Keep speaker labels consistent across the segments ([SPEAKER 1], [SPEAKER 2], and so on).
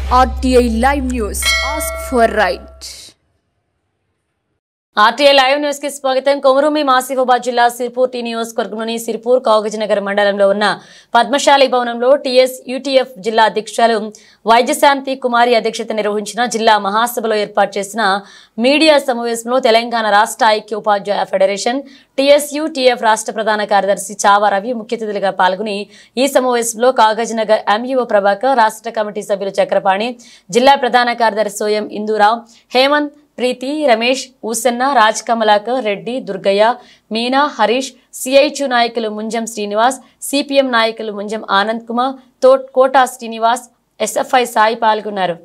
[SPEAKER 1] RTI Live News. Ask for right.
[SPEAKER 2] RTI Live News కి స్వాగతం. కొమరూమి మాసిఫాబాద్ జిల్లా సిర్పూర్ టీ నియోజకవర్గంలోని సిర్పూర్ కాగజ్నగర్ మండలంలో ఉన్న పద్మశాలి భవనంలో టీఎస్ యూటీఎఫ్ జిల్లా అధ్యక్షులు వైద్యశాంతి కుమారి అధ్యక్షత నిర్వహించిన జిల్లా మహాసభలో ఏర్పాటు చేసిన మీడియా సమావేశంలో తెలంగాణ రాష్ట్ర ఐక్య ఉపాధ్యాయ ఫెడరేషన్ టీఎస్ యూటీఎఫ్ రాష్ట్ర ప్రధాన కార్యదర్శి చావా రవి ముఖ్య అతిథులుగా పాల్గొని ఈ సమావేశంలో కాగజ్నగర్ ఎంఈఓ ప్రభాకర్, రాష్ట్ర కమిటీ సభ్యులు చక్రపాణి, జిల్లా ప్రధాన కార్యదర్శి సోయం ఇందూరావు, హేమంత్, ప్రీతి, రమేష్, ఊసన్న, రాజ్ కమలాకర్ రెడ్డి, దుర్గయ్య, మీనా, హరీష్, సిఐచు నాయకులు ముంజం శ్రీనివాస్, సిపిఎం నాయకులు ముంజం ఆనంద్ కుమార్, కోటా శ్రీనివాస్, ఎస్ఎఫ్ఐ సాయి పాల్గొన్నారు.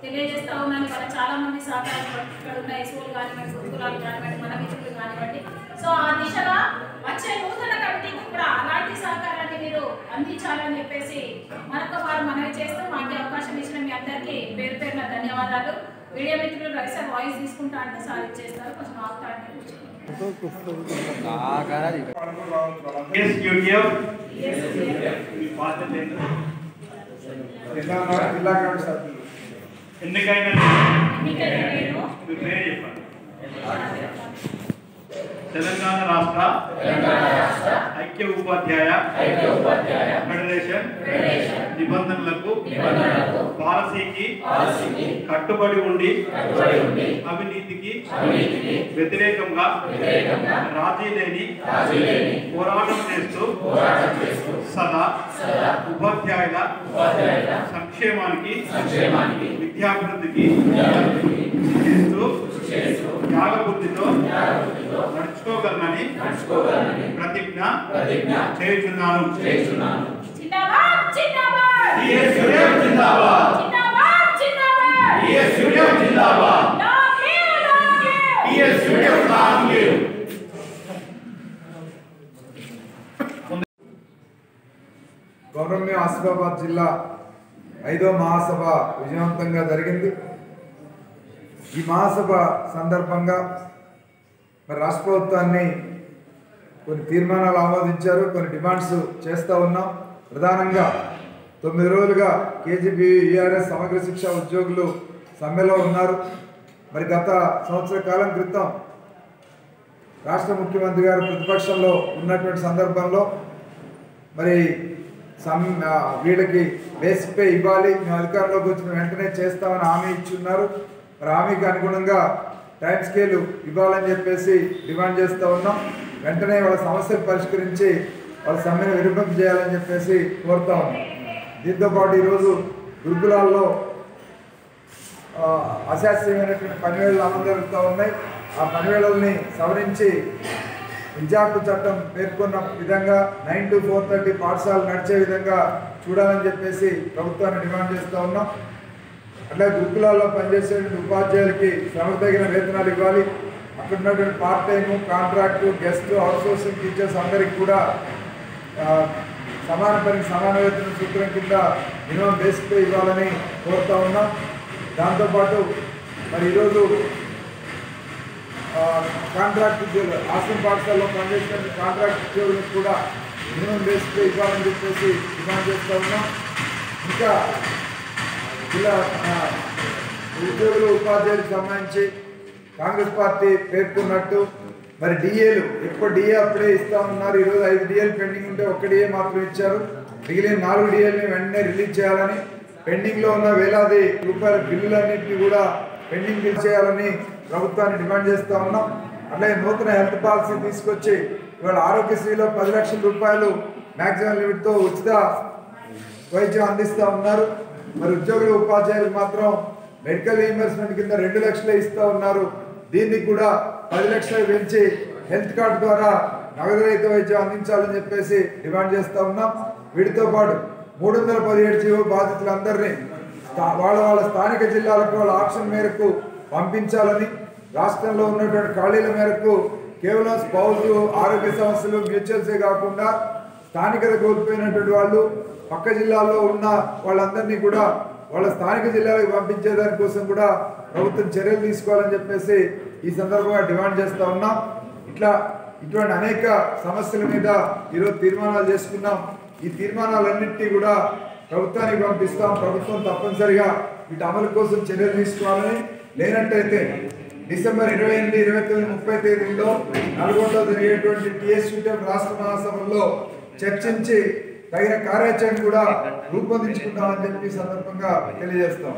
[SPEAKER 3] తెలియజేస్తా ఉన్నాను. మన చాలా మంది సహకారాలు ఇక్కడ ఉన్నాయి, స్కూల్ కానివ్వండి, గురుకులాలు కానివ్వండి, మన మిత్రులు కానివ్వండి. సో ఆ దిశగా వచ్చే నూతన కమిటీకి కూడా అలాంటి సహకారాన్ని మీరు అందించాలని చెప్పేసి మరొకవారు మనవి చేస్తూ మాకు అవకాశం ఇచ్చిన మీ అందరికీ పేరు పేరున ధన్యవాదాలు. మీడియా మిత్రులు రవి సార్ వాయిస్ తీసుకుంటా అంటే సార్ ఇచ్చేస్తారు, కొంచెం ఆపుతాంటే
[SPEAKER 4] తెలంగాణ రాష్ట్ర ఐక్య ఉపాధ్యాయ ఫెడరేషన్ నిబంధనలకు పాలసీకి కట్టుబడి ఉండి అవినీతికి వ్యతిరేకంగా రాజీ లేని పోరాటం చేస్తూ సదా ఉపాధ్యాయుల సంక్షేమానికి విద్యాభివృద్ధికి చేస్తూ త్యాగబుద్ధితో నడుచుకోగలనని ప్రతిజ్ఞ చేయుచున్నాను.
[SPEAKER 5] కొమరూమి ఆసిఫాబాద్ జిల్లా 5వ మహాసభ విజయవంతంగా జరిగింది. ఈ మహాసభ సందర్భంగా మరి రాష్ట్ర ప్రభుత్వాన్ని కొన్ని తీర్మానాలు ఆమోదించారు, కొన్ని డిమాండ్స్ చేస్తూ ఉన్నాం. ప్రధానంగా 9 రోజులుగా కేజీబీ ఈఆర్ఎస్ సమగ్ర శిక్ష ఉద్యోగులు సమ్మెలో ఉన్నారు. మరి గత సంవత్సర కాలం క్రితం రాష్ట్ర ముఖ్యమంత్రి గారు ప్రతిపక్షంలో ఉన్నటువంటి సందర్భంలో మరి వీళ్ళకి బేసిక్ పే ఇవ్వాలి, మేము అధికారంలోకి వచ్చిన వెంటనే చేస్తామని హామీ ఇచ్చున్నారు. మరి హామీకి అనుగుణంగా టైం స్కేల్ ఇవ్వాలని చెప్పేసి డిమాండ్ చేస్తూ ఉన్నాం. వెంటనే వాళ్ళ సమస్యలు పరిష్కరించి వాళ్ళ సమ్మెను విరమింప చేయాలని చెప్పేసి కోరుతా ఉన్నాం. దీంతోపాటు ఈరోజు గురుకులాల్లో అశాస్త్రీయమైనటువంటి పనివేళలు అమలు జరుగుతూ ఉన్నాయి. ఆ పనివేళల్ని సవరించి విద్యార్థి చట్టం పేర్కొన్న విధంగా 9 to 4:30 పాఠశాలలు నడిచే విధంగా చూడాలని చెప్పేసి ప్రభుత్వాన్ని డిమాండ్ చేస్తూ ఉన్నాం. అట్లాగే గురుకులాల్లో పనిచేసే ఉపాధ్యాయులకి శ్రమకు తగిన వేతనాలు ఇవ్వాలి. అక్కడ ఉన్నటువంటి part time, contract, guest, outsourcing teachers అందరికీ కూడా సమాన పనికి సమాన వేతన సూత్రం కింద మినిమం బేసిక్ పే ఇవ్వాలని కోరుతూ ఉన్నాం. దాంతోపాటు మరి ఈరోజు కాంట్రాక్ట్ ఉద్యోగులు, ఆశ్రమ పాఠశాలలో పనిచేసిన కాంట్రాక్ట్ ఉద్యోగులకు కూడా మినిమం బేసిక్ పే ఇవ్వాలని చెప్పేసి డిమాండ్ చేస్తూ ఉన్నాం. ఇంకా ఇలా ఉద్యోగులు, ఉపాధ్యాయులకు సంబంధించి కాంగ్రెస్ పార్టీ పేర్కొన్నట్టు మరి డిఏలు ఎక్కువ డిఏ అప్పుడే ఇస్తూ ఉన్నారు. ఈరోజు 5 డిఏలు పెండింగ్ ఉంటే 1 డిఏ మాత్రం ఇచ్చారు. మిగిలిన 4 డిఏలని వెంటనే రిలీజ్ చేయాలని, పెండింగ్లో ఉన్న వేలాది రూపాయల బిల్లులన్నింటినీ కూడా పెండింగ్ బిల్ చేయాలని ప్రభుత్వాన్ని డిమాండ్ చేస్తూ ఉన్నాం. అట్లాగే నూతన హెల్త్ పాలసీ తీసుకొచ్చి ఇవాళ ఆరోగ్యశ్రీలో 10 లక్షల రూపాయలు మ్యాక్సిమం లిమిట్తో ఉచిత వైద్యం అందిస్తూ ఉన్నారు. మరి ఉద్యోగులు, ఉపాధ్యాయులు మాత్రం మెడికల్ రీయింబర్స్మెంట్ కింద 2 లక్షలే ఇస్తూ ఉన్నారు. దీన్ని కూడా 10 లక్షలు పెంచి హెల్త్ కార్డు ద్వారా నగదు రహిత వైద్యం అందించాలని చెప్పేసి డిమాండ్ చేస్తూ ఉన్నాం. వీటితో పాటు 317 జీవో బాధితులందరినీ వాళ్ళ స్థానిక జిల్లాలకు వాళ్ళ ఆప్షన్ మేరకు పంపించాలని, రాష్ట్రంలో ఉన్నటువంటి ఖాళీల మేరకు కేవలం స్పౌజ్, ఆరోగ్య సమస్యలు, మ్యూచువల్సే కాకుండా స్థానికత కోల్పోయినటువంటి వాళ్ళు పక్క జిల్లాల్లో ఉన్న వాళ్ళందరినీ కూడా వాళ్ళ స్థానిక జిల్లాలకు పంపించే దానికోసం కూడా ప్రభుత్వం చర్యలు తీసుకోవాలని చెప్పేసి ఈ సందర్భంగా డిమాండ్ చేస్తూ ఉన్నాం. ఇట్లా ఇటువంటి అనేక సమస్యల మీద ఈరోజు తీర్మానాలు చేసుకున్నాం. ఈ తీర్మానాలన్నింటినీ కూడా ప్రభుత్వానికి పంపిస్తాం. ప్రభుత్వం తప్పనిసరిగా వీటి అమలు కోసం చర్యలు తీసుకోవాలని, లేనట్టయితే డిసెంబర్ 28, 29, 30 తేదీల్లో నల్గొండలో జరిగేటువంటి టీఎస్యూటీఎఫ్ రాష్ట్ర మహాసభల్లో చర్చించి తగిన కార్యాచరణ కూడా రూపొందించుకుంటామని చెప్పి సందర్భంగా తెలియజేస్తాం.